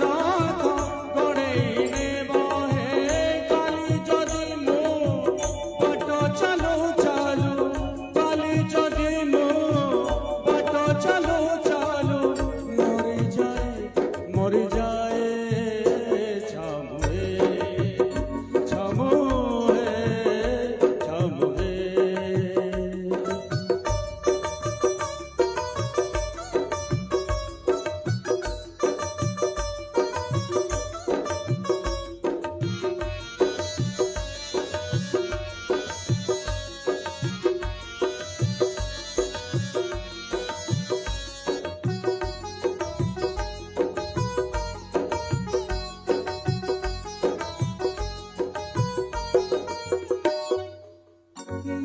राधा गणेई ने बहे काली जदि मो बाट चलो चलो काली जदि मो बाट चलो चलो मर जाए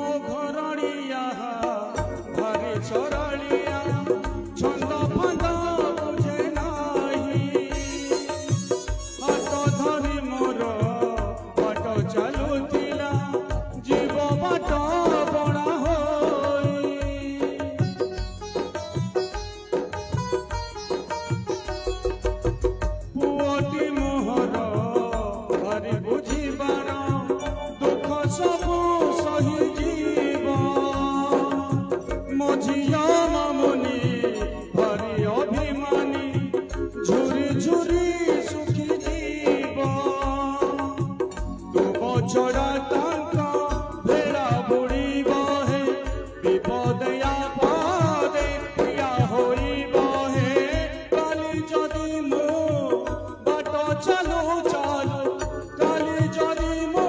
मो घरणिया भारी चरलिया छंद फंद बुझे नाही हाथ धरी मोर बाट चलुथिला जीव बाट बणा होई पुअटी मोहर भारी बुझिबार दुख सब मझिया मामुनी भारी अभिमानी झुरी झुरी सुखी जीव तू बछड़ा तांका भेड़ा बुड़ी बहे विपद आपदे प्रिया होई बहे काली जदि मो बाट चलो चलो काली जदि मो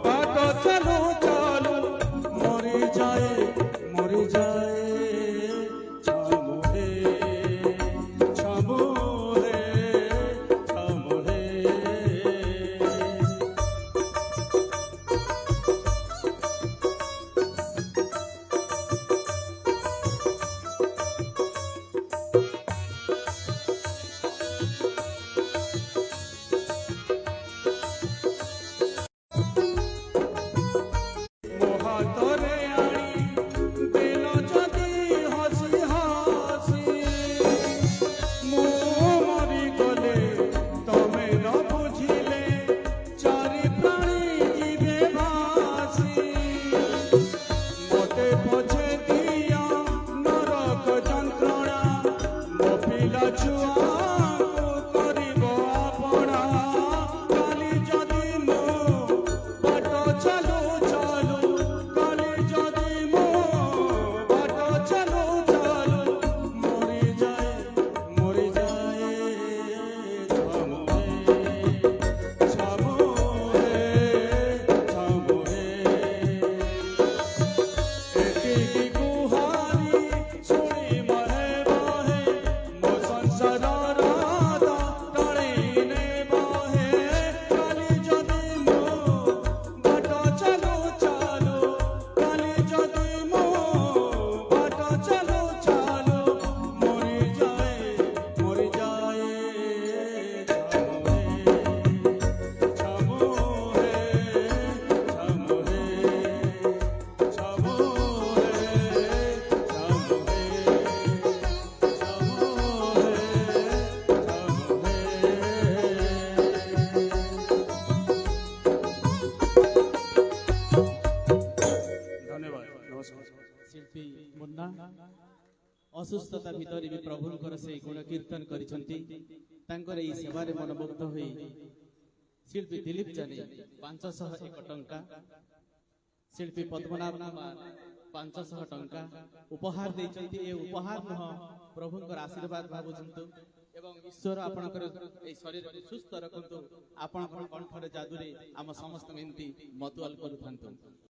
बाट चलो चलो मरी जाए शिल्पी मुन्ना असुस्थता भितर भी प्रभुंकर से गुण कीर्तन कर सेवार मनमुग्ध हो शिल्पी दिलीप जानी 501 टंका शिल्पी पद्मनाभ कुमार 500 टंका उपहार देइचंती ए उपहार नुह प्रभुंकर आशीर्वाद भावुचंतु एवं ईश्वर आपणकर ए शरीर को सुस्थ रखंतु आपणकर कंठर जादुरे आम समस्त मिनती मतुआल करूथंतु।